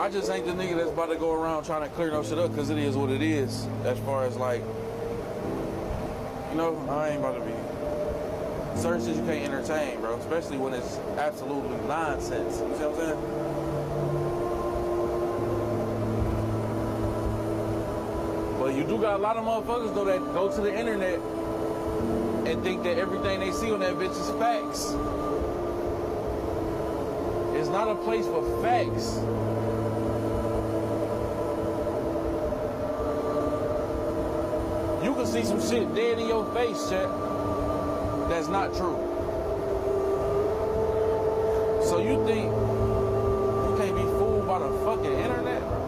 I just ain't the nigga that's about to go around trying to clear no shit up, because it is what it is. As far as like, you know, I ain't about to be. Certain shit you can't entertain, bro. Especially when it's absolutely nonsense. You see what I'm saying? But you do got a lot of motherfuckers though that go to the internet and think that everything they see on that bitch is facts. It's not a place for facts. You can see some shit dead in your face, chat. That's not true. So you think you can't be fooled by the fucking internet, bro?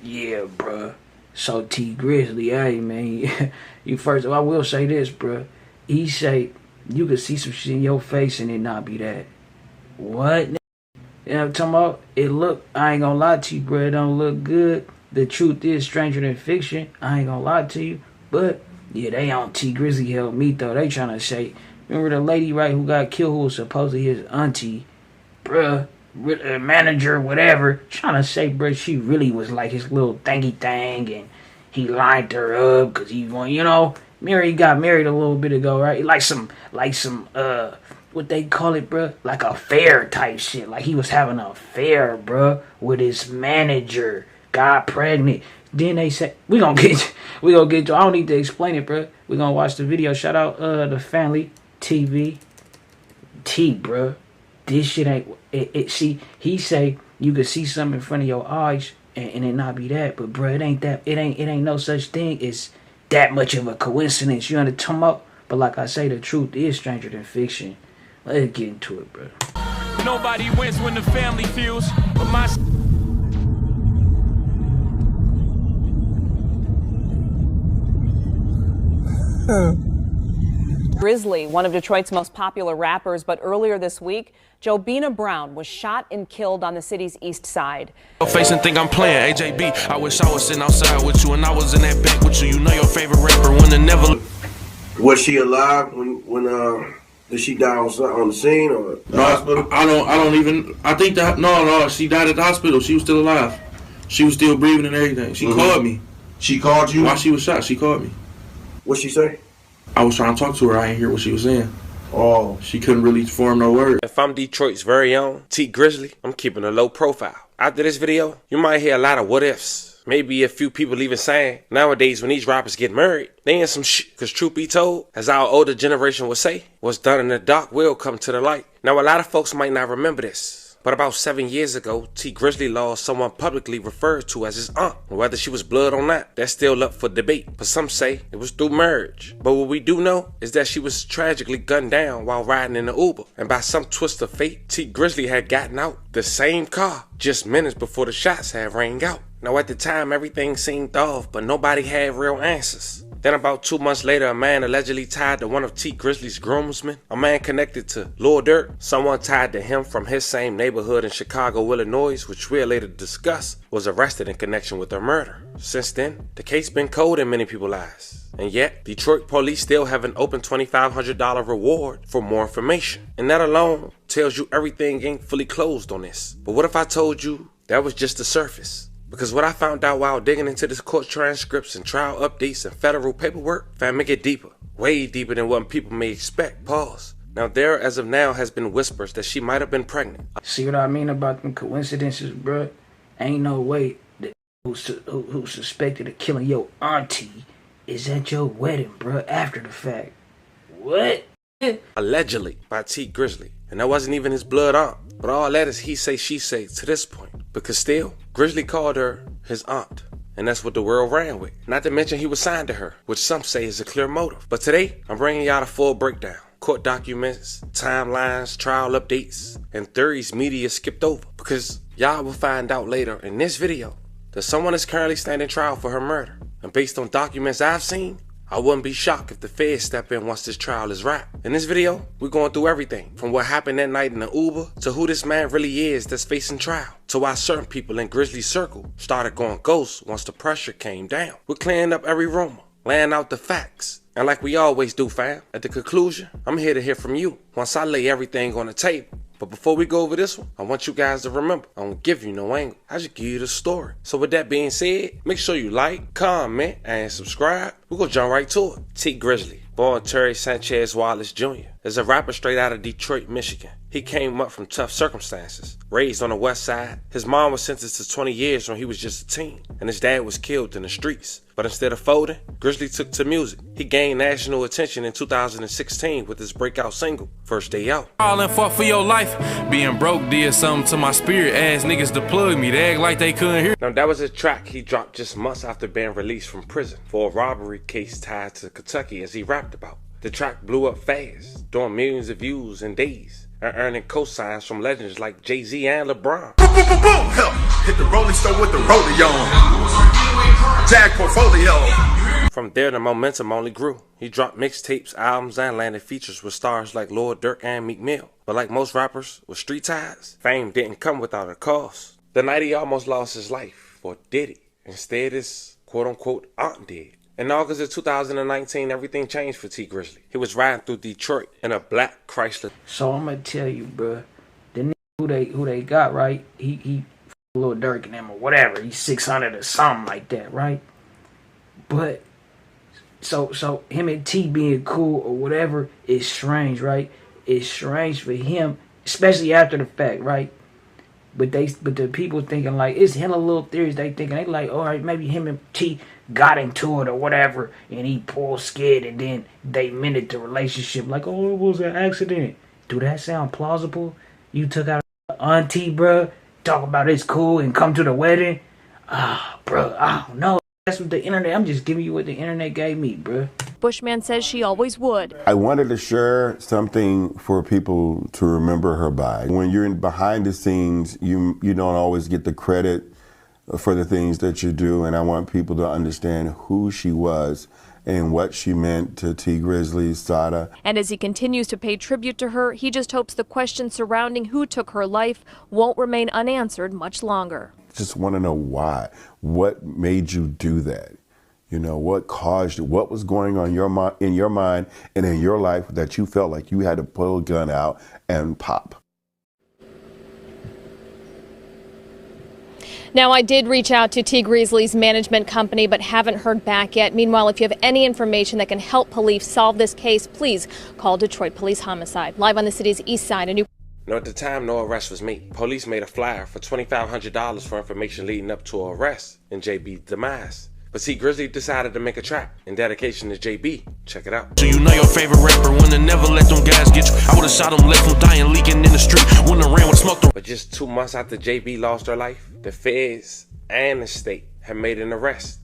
Yeah, bruh. So T Grizzly, hey man, you first. I will say this, bruh. He say you could see some shit in your face and it not be that. What? You know what I'm talking about? It look. I ain't gonna lie to you, bruh. It don't look good. The truth is stranger than fiction. I ain't gonna lie to you, but yeah, they on T Grizzly help me though. They trying to say, remember the lady right who got killed who was supposedly his auntie, bruh. Manager, whatever, trying to say, bro, she really was like his little thingy thing, and he lined her up because he want, you know, Mary got married a little bit ago, right? Like some, what they call it, bro? Like a affair type shit. Like he was having an affair, bro, with his manager. Got pregnant. Then they said, we gonna get to. I don't need to explain it, bro. We gonna watch the video. Shout out the family TV, bro. This shit ain't see, he say you could see something in front of your eyes and it not be that, but bro, it ain't that. It ain't no such thing as that much of a coincidence. You understand about? But like I say, the truth is stranger than fiction. Let's get into it, bro. Nobody wins when the family feels, but my Grizzly, one of Detroit's most popular rappers, but earlier this week, Jobina Brown was shot and killed on the city's east side. face and think I'm playing AJB. I wish I was sitting outside with you and I was in that back with you. You know your favorite rapper when the never. Was she alive when did she die on the scene or the hospital? I don't even. I think that no. She died at the hospital. She was still alive. She was still breathing and everything. She called me. She called you while she was shot. She called me. What'd she say? I was trying to talk to her. I didn't hear what she was saying. Oh. She couldn't really form no word. If I'm Detroit's very own T Grizzly, I'm keeping a low profile. After this video, you might hear a lot of what ifs. Maybe a few people even saying, nowadays when these rappers get married, they in some shit. Cause truth be told, as our older generation would say, what's done in the dark will come to the light. Now a lot of folks might not remember this. But about 7 years ago, T Grizzly lost someone publicly referred to as his aunt. Whether she was blood or not, that's still up for debate. But some say it was through marriage. But what we do know is that she was tragically gunned down while riding in the Uber. And by some twist of fate, T Grizzly had gotten out the same car just minutes before the shots had rang out. Now at the time, everything seemed off, but nobody had real answers. Then about 2 months later, a man allegedly tied to one of T Grizzly's groomsmen, a man connected to Lil Durk, someone tied to him from his same neighborhood in Chicago, Illinois, which we'll later discuss, was arrested in connection with her murder. Since then, the case been cold in many people's eyes. And yet, Detroit police still have an open $2,500 reward for more information. And that alone tells you everything ain't fully closed on this. But what if I told you that was just the surface? Because what I found out while digging into this court transcripts and trial updates and federal paperwork, found me get deeper, way deeper than what people may expect. Pause. Now there, as of now, has been whispers that she might have been pregnant. See what I mean about them coincidences, bruh? Ain't no way that who suspected of killing your auntie is at your wedding, bruh, after the fact. What? Allegedly by T Grizzly. And that wasn't even his blood aunt. But all that is he say, she say to this point. Because still, Grizzly called her his aunt. And that's what the world ran with. Not to mention he was signed to her, which some say is a clear motive. But today, I'm bringing y'all the full breakdown. Court documents, timelines, trial updates, and theories media skipped over. Because y'all will find out later in this video that someone is currently standing trial for her murder. And based on documents I've seen, I wouldn't be shocked if the feds step in once this trial is wrapped. In this video, we're going through everything from what happened that night in the Uber to who this man really is that's facing trial, to why certain people in Grizzly's circle started going ghost once the pressure came down. We're clearing up every rumor, laying out the facts. And like we always do, fam, at the conclusion, I'm here to hear from you once I lay everything on the table. But before we go over this one, I want you guys to remember, I don't give you no angle. I just give you the story. So with that being said, make sure you like, comment, and subscribe. We're gonna jump right to it. T Grizzly, born Terry Sanchez Wallace Jr., is a rapper straight out of Detroit, Michigan. He came up from tough circumstances. Raised on the west side, his mom was sentenced to 20 years when he was just a teen, and his dad was killed in the streets. But instead of folding, Grizzly took to music. He gained national attention in 2016 with his breakout single, First Day Out. All and fought for your life. Being broke did something to my spirit. Ass niggas to plug me. They act like they couldn't hear. Now that was a track he dropped just months after being released from prison for a robbery case tied to Kentucky, as he rapped about. The track blew up fast, doing millions of views in days, and earning cosigns from legends like Jay-Z and LeBron. Hit the rolling store with the rollie on. Jag portfolio. From there, the momentum only grew. He dropped mixtapes, albums, and landed features with stars like Lord Durk and Meek Mill. But like most rappers with street ties, fame didn't come without a cost. The night he almost lost his life, or did he? Instead, his quote-unquote aunt did. In August of 2019, everything changed for T Grizzly. He was riding through Detroit in a black Chrysler. So I'm gonna tell you, bruh, the nigga who they got, right? He Lil Durk and them or whatever. He's 600 or something like that, right? But so him and T being cool or whatever is strange, right? It's strange for him, especially after the fact, right? But the people thinking like it's hella little theories. They thinking they like, all right, maybe him and T got into it or whatever, and he pulled scared, and then they mended the relationship. Like, oh, it was an accident. Do that sound plausible? You took out auntie, bruh, talk about it's cool and come to the wedding. Bruh, I don't know. That's what the internet. I'm just giving you what the internet gave me, bruh. Bushman says she always would. I wanted to share something for people to remember her by. When you're behind the scenes, you don't always get the credit for the things that you do, and I want people to understand who she was and what she meant to T Grizzly, Sada. And as he continues to pay tribute to her, he just hopes the questions surrounding who took her life won't remain unanswered much longer. Just want to know why. What made you do that? You know, what caused you? What was going on in your mind and in your life that you felt like you had to pull a gun out and pop? Now, I did reach out to T Grizzly's management company, but haven't heard back yet. Meanwhile, if you have any information that can help police solve this case, please call Detroit Police Homicide. Live on the city's east side, At the time, no arrest was made. Police made a flyer for $2,500 for information leading up to an arrest in JB's demise. But T Grizzly decided to make a track in dedication to JB. Check it out. So you know your favorite rapper when they never let them guys get you. I would've shot them, left them dying, leaking in the street. Wouldn't have ran with smoke. But just 2 months after JB lost her life, the feds and the state had made an arrest.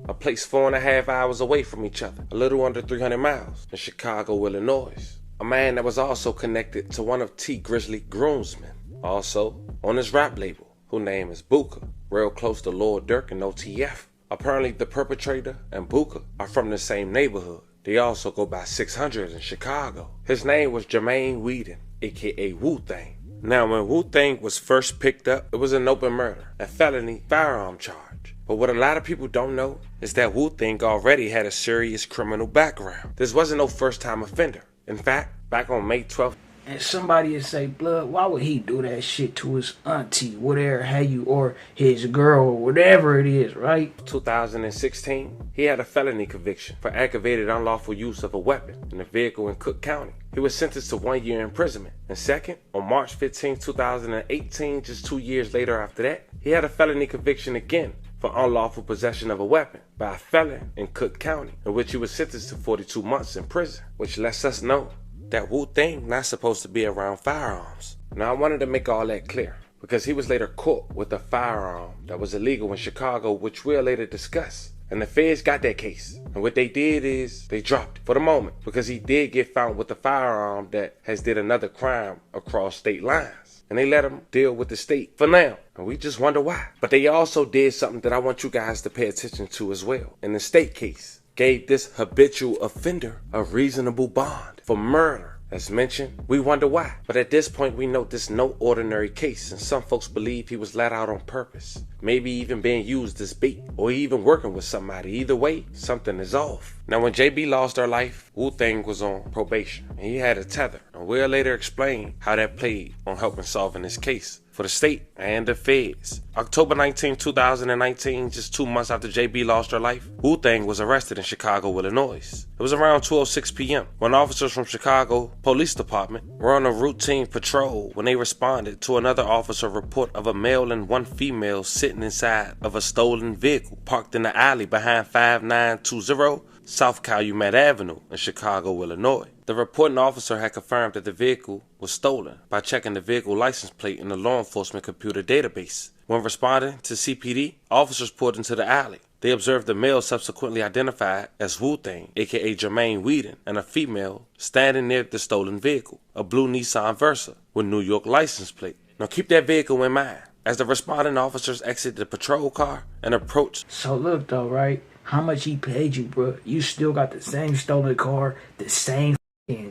A place 4.5 hours away from each other, a little under 300 miles, in Chicago, Illinois. A man that was also connected to one of T Grizzly groomsmen, also on his rap label, whose name is Booker, real close to Lord Durk and OTF. Apparently the perpetrator and Booker are from the same neighborhood. They also go by 600 in Chicago. His name was Jermaine Whedon, aka Wu-Tang. Now when Wu-Tang was first picked up, it was an open murder, a felony firearm charge. But what a lot of people don't know is that Wu-Tang already had a serious criminal background. This wasn't no first time offender. In fact, back on May 12th, And somebody would say, blood, why would he do that shit to his auntie, whatever have you, or his girl, or whatever it is, right? 2016, he had a felony conviction for aggravated unlawful use of a weapon in a vehicle in Cook County. He was sentenced to 1 year imprisonment. And second, on March 15, 2018, just 2 years later after that, he had a felony conviction again for unlawful possession of a weapon by a felon in Cook County, in which he was sentenced to 42 months in prison, which lets us know that Wu-Tang not supposed to be around firearms. Now I wanted to make all that clear because he was later caught with a firearm that was illegal in Chicago, which we'll later discuss. And the feds got that case. And what they did is they dropped it for the moment because he did get found with a firearm that has did another crime across state lines. And they let him deal with the state for now. And we just wonder why. But they also did something that I want you guys to pay attention to as well. In the state case, gave this habitual offender a reasonable bond for murder. As mentioned, we wonder why. But at this point, we know this is no ordinary case, and some folks believe he was let out on purpose. Maybe even being used as bait, or even working with somebody. Either way, something is off. Now, when JB lost her life, Wu-Tang was on probation, and he had a tether, and we'll later explain how that played on helping solving this case for the state and the feds. October 19, 2019, just 2 months after JB lost her life, Wu-Tang was arrested in Chicago, Illinois. It was around 12:06 p.m. when officers from Chicago Police Department were on a routine patrol when they responded to another officer report of a male and one female sitting inside of a stolen vehicle parked in the alley behind 5920 South Calumet Avenue in Chicago, Illinois. The reporting officer had confirmed that the vehicle was stolen by checking the vehicle license plate in the law enforcement computer database. When responding to CPD, officers pulled into the alley. They observed the male subsequently identified as Wu-Tang, aka Jermaine Whedon, and a female standing near the stolen vehicle, a blue Nissan Versa with New York license plate. Now keep that vehicle in mind as the responding officers exited the patrol car and approached. So look though, right? How much he paid you, bro? You still got the same stolen car, the same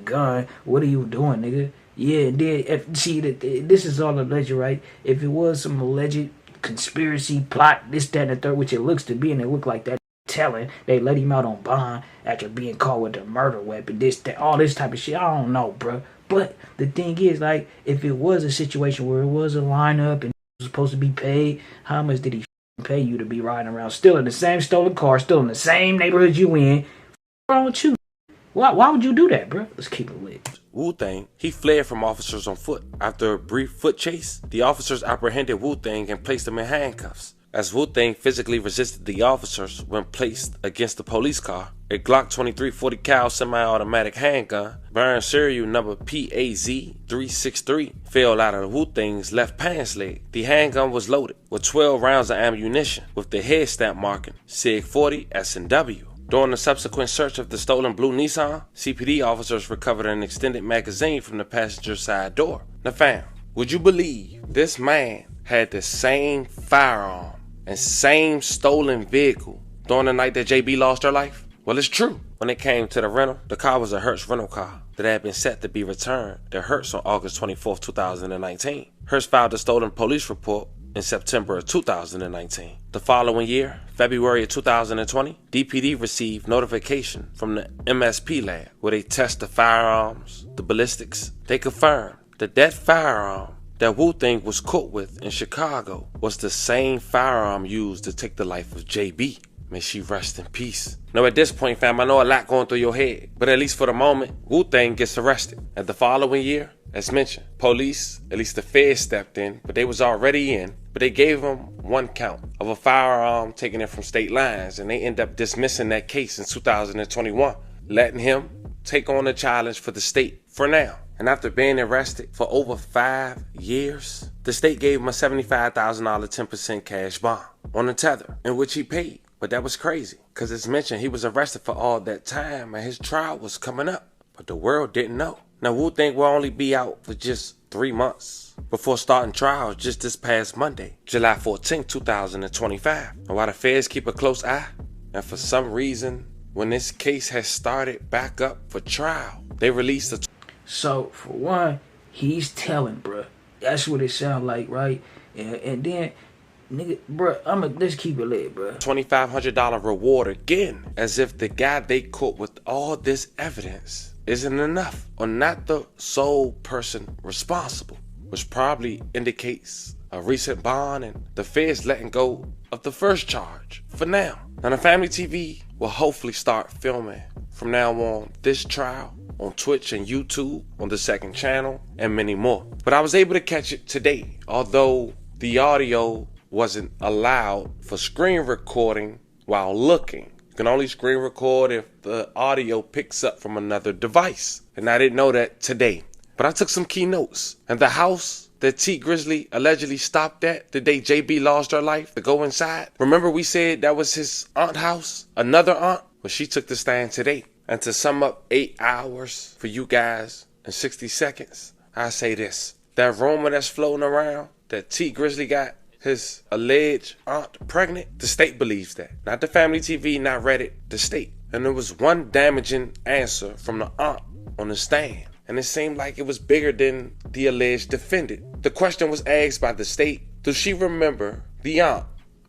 gun. What are you doing, nigga? Yeah, and then this is all alleged, right? If it was some alleged conspiracy plot, this, that, and the third, which it looks to be, and it looked like that telling, they let him out on bond after being caught with a murder weapon, this, that, all this type of shit. I don't know, bro. But the thing is, like, if it was a situation where it was a lineup and it was supposed to be paid, how much did he pay you to be riding around still in the same stolen car, still in the same neighborhood you in? What's wrong with you? Why would you do that, bro? Let's keep it lit. Wu-Tang, he fled from officers on foot. After a brief foot chase, the officers apprehended Wu-Tang and placed him in handcuffs. As Wu-Tang physically resisted the officers when placed against the police car, a Glock 23 40 cal semi-automatic handgun bearing serial number PAZ363 fell out of Wu-Tang's left pants leg. The handgun was loaded with 12 rounds of ammunition with the head stamp marking SIG 40 S&W. During the subsequent search of the stolen blue Nissan, CPD officers recovered an extended magazine from the passenger side door. Now fam, would you believe this man had the same firearm and same stolen vehicle during the night that JB lost her life? Well, it's true. When it came to the rental, the car was a Hertz rental car that had been set to be returned to Hertz on August 24, 2019. Hertz filed a stolen police report in September of 2019. The following year, February of 2020, DPD received notification from the MSP lab where they test the firearms, the ballistics. They confirmed that that firearm that Wu-Tang was caught with in Chicago was the same firearm used to take the life of JB. May she rest in peace. Now at this point, fam, I know a lot going through your head, but at least for the moment, Wu-Tang gets arrested. And the following year, as mentioned, police, at least the feds stepped in, but they was already in, but they gave him one count of a firearm taken in from state lines, and they end up dismissing that case in 2021, letting him take on the challenge for the state for now. And after being arrested for over 5 years, the state gave him a $75,000 10% cash bond on the tether, in which he paid. But that was crazy, because it's mentioned he was arrested for all that time and his trial was coming up, but the world didn't know. Now Wu-Tang will only be out for just 3 months before starting trials just this past Monday, July 14, 2025. And while the feds keep a close eye, and for some reason, when this case has started back up for trial, they released a... So, for one, he's telling, bruh. That's what it sounds like, right? And then, nigga, bruh, let's keep it lit, bruh. $2,500 reward again, as if the guy they caught with all this evidence isn't enough, or not the sole person responsible, which probably indicates a recent bond and the feds letting go of the first charge for now. Now the Family TV will hopefully start filming from now on this trial on Twitch and YouTube, on the second channel, and many more. But I was able to catch it today, although the audio wasn't allowed for screen recording while looking. You can only screen record if the audio picks up from another device. And I didn't know that today. But I took some key notes. And the house that T Grizzly allegedly stopped at the day JB lost her life to go inside. Remember we said that was his aunt's house? Another aunt? Well, she took the stand today. And to sum up 8 hours for you guys in 60 seconds, I say this. That rumor that's floating around that T Grizzly got his alleged aunt pregnant, the state believes that. Not the Family TV, not Reddit, the state. And there was one damaging answer from the aunt on the stand. And it seemed like it was bigger than the alleged defendant. The question was asked by the state, does she remember the aunt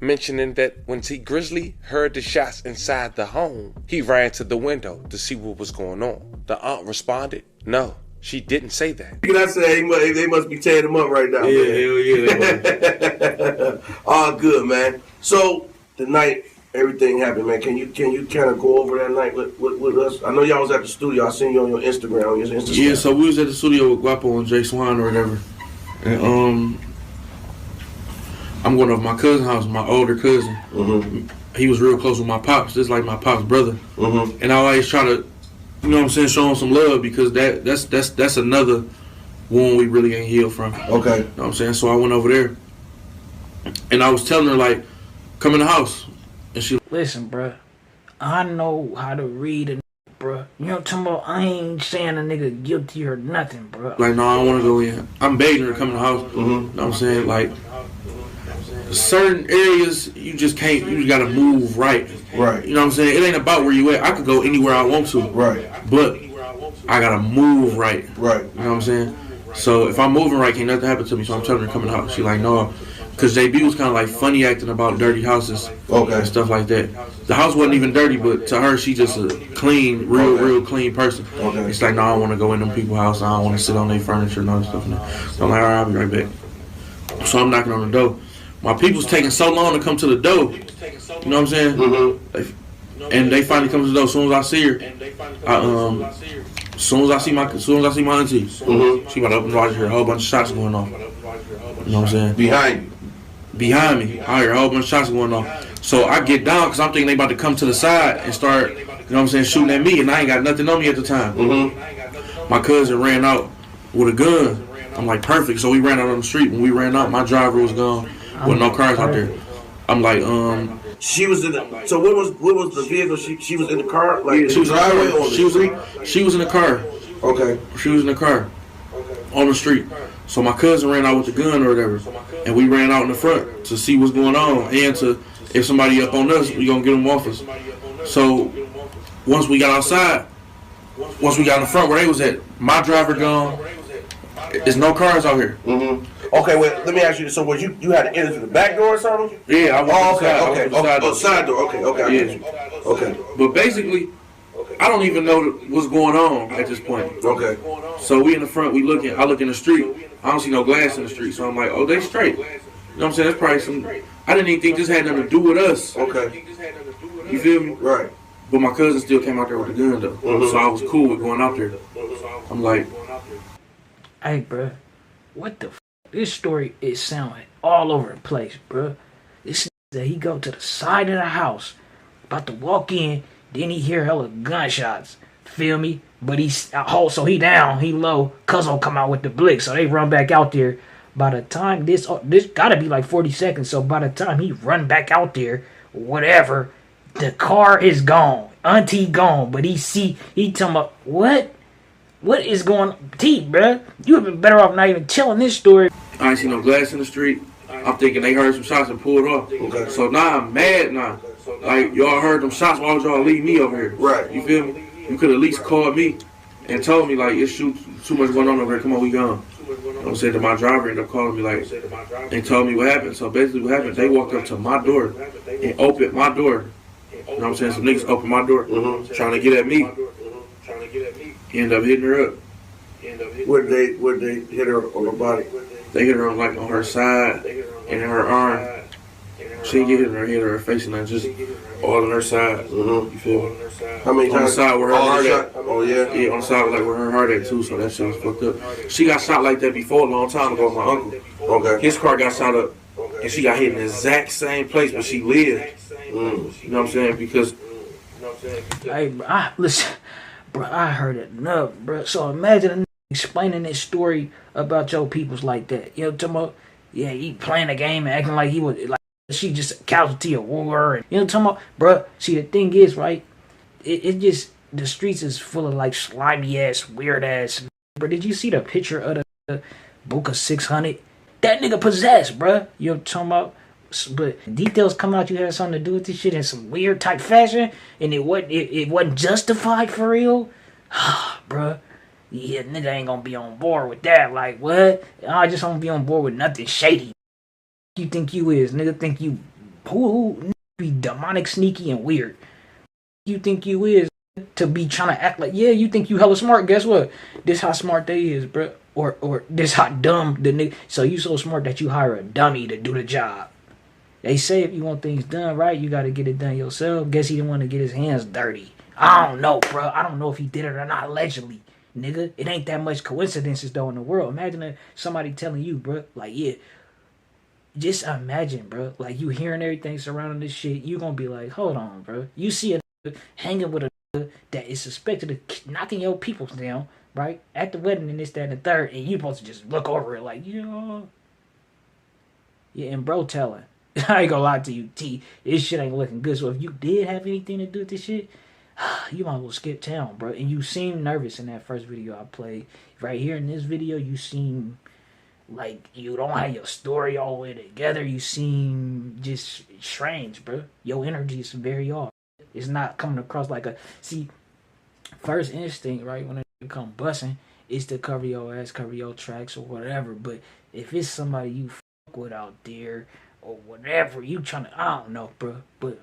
mentioning that when T Grizzly heard the shots inside the home, he ran to the window to see what was going on. The aunt responded, no, she didn't say that. Can I say they must be tearing him up right now? Yeah. All good, man. So the night everything happened, man. Can you kind of go over that night with us? I know y'all was at the studio. I seen you on your Instagram. Yeah, so we was at the studio with Guapo and Jay Swan or whatever. And I'm going over my cousin's house, my older cousin. Mm-hmm. He was real close with my pops, just like my pop's brother. Mm-hmm. And I always try to, you know what I'm saying, show him some love because that's another wound we really ain't healed from. Okay. You know what I'm saying? So I went over there and I was telling her, like, come in the house. And she, listen, bruh, I know how to read a bruh. You know what I'm talking about? I ain't saying a nigga guilty or nothing, bruh. like, no, I don't want to go in. I'm begging her to come in the house. Mm-hmm. You know what I'm saying? Like, certain areas, you just can't, you just got to move right. Right. You know what I'm saying? It ain't about where you at. I could go anywhere I want to. Right. But I got to move right. Right. You know what I'm saying? So if I'm moving right, can't nothing happen to me. So I'm telling her to come in the house. She like, no. Because JB was kind of like funny acting about dirty houses and stuff like that. The house wasn't even dirty, but to her, she just a clean, real clean person. Okay. It's like, no, I don't want to go in them people's house. I don't want to sit on their furniture and all that stuff. So I'm like, all right, I'll be right back. So I'm knocking on the door. My people's taking so long to come to the door. You know what I'm saying? Mm-hmm. And they finally come to the door. As soon as I see her, as soon as I see my auntie, mm-hmm. She about to open the door. I hear a whole bunch of shots going off. You know what I'm saying? Behind me, I hear a whole bunch of shots going on. So I get down because I'm thinking they about to come to the side and start, you know what I'm saying, shooting at me, and I ain't got nothing on me at the time. Mm-hmm. My cousin ran out with a gun. I'm like, perfect. So we ran out on the street. When we ran out, my driver was gone with no cars out there. I'm like, She was in the. So what was the vehicle? She was in the car, like she was in the driveway or the street? She was in the car. Okay. She was in the car on the street. So my cousin ran out with the gun or whatever, and we ran out in the front to see what's going on and to, if somebody up on us, we gonna get them off us. So once we got outside, once we got in the front where they was at, my driver gone. There's no cars out here. Mm-hmm. Okay, wait. Let me ask you. So was you had to enter through the back door or something? Yeah, I went side door. Okay. I get you. Okay. But basically, I don't even know what's going on at this point. Okay. So we in the front, I look in the street. I don't see no glass in the street. So I'm like, oh, they straight. You know what I'm saying? That's probably some, I didn't even think this had nothing to do with us. Okay. You feel me? Right. But my cousin still came out there with the gun though. Mm-hmm. So I was cool with going out there. I'm like, hey, bro, what the f? This story is sounding all over the place, bro. This that he go to the side of the house, about to walk in, then he hear hella gunshots. Feel me? But so he down, he low. Cuzzo come out with the blick, so they run back out there. By the time this gotta be like 40 seconds. So by the time he run back out there, whatever, the car is gone. Auntie gone, but he talking about what? What is going on? T, bruh, you have been better off not even telling this story. I ain't seen no glass in the street. I'm thinking they heard some shots and pulled off. Okay. So now I'm mad now. Like, y'all heard them shots, why would y'all leave me over here? Right. You feel me? You could at least called me and told me, like, it's too much going on over here. Come on, we gone. You know what I'm saying? My driver ended up calling me, like, and told me what happened. So basically what happened, they walked up to my door and opened my door. You know what I'm saying? Some niggas opened my door, trying to get at me. End up hitting her up. Would they hit her on the body? They hit her on her side and in her arm. She didn't get hit in her face and just all on her side. Mm-hmm. You feel me? How many times? On the side where her heart at. Oh yeah. Yeah, on the side where her heart at too. So that shit was fucked up. She got shot like that before a long time ago with my uncle. Okay. His car got shot up and she got hit in the exact same place, but she lived. You know what I'm saying? Because. Hey, bro, listen. Bro, I heard enough, bro. So imagine a nigga explaining this story about your peoples like that. You know what I'm talking about? Yeah, he playing a game and acting like he was like she just a casualty of war. And, you know what I'm talking about? Bro, see, the thing is, right? It just, the streets is full of like slimy ass, weird ass. Bro, did you see the picture of the Buka 600? That nigga possessed, bro. You know what I'm talking about? But details come out, you had something to do with this shit in some weird type fashion, and it wasn't justified for real. Bruh, yeah, nigga ain't gonna be on board with that. Like, what? I just don't be on board with nothing shady. You think you is, nigga think you Who be demonic, sneaky, and weird? You think you is to be trying to act like, yeah, you think you hella smart. Guess what? This how smart they is, bro. Or this how dumb the nigga. So you so smart that you hire a dummy to do the job. They say if you want things done right, you got to get it done yourself. Guess he didn't want to get his hands dirty. I don't know, bro. I don't know if he did it or not, allegedly. Nigga, it ain't that much coincidences, though, in the world. Imagine somebody telling you, bro, like, yeah. Just imagine, bro. Like, you hearing everything surrounding this shit, you gonna be like, hold on, bro. You see a nigga hanging with a nigga that is suspected of knocking your peoples down, right? At the wedding and this, that, and the third, and you supposed to just look over it like, yeah. Yeah, and bro telling. I ain't gonna lie to you, T. This shit ain't looking good. So if you did have anything to do with this shit, you might as well skip town, bro. And you seem nervous in that first video I played. Right here in this video, you seem like you don't have your story all the way together. You seem just strange, bro. Your energy is very off. It's not coming across like a... See, first instinct, right, when it come busting, is to cover your ass, cover your tracks or whatever. But if it's somebody you fuck with out there or whatever, you trying to... I don't know, bro. But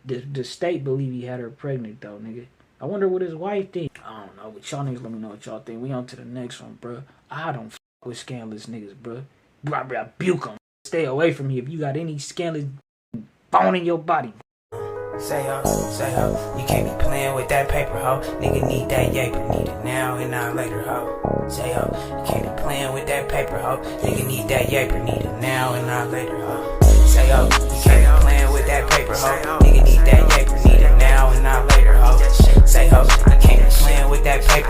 the state believe he had her pregnant, though, nigga. I wonder what his wife think. I don't know. But y'all niggas let me know what y'all think. We on to the next one, bro. I don't fuck with scandalous niggas, bro. I rebuke them. Stay away from me if you got any scandalous bone in your body. Say ho, you can't be playing with that paper, ho. Nigga need that yaper, need it now and not later, ho. Say ho, you can't be playing with that paper, ho. Nigga need that yaper, need it now and not later, ho. Say ho, you can't be playing with that paper, ho. Nigga need that yaper, need it now and not later, ho. Say ho, you can't be playing with that paper,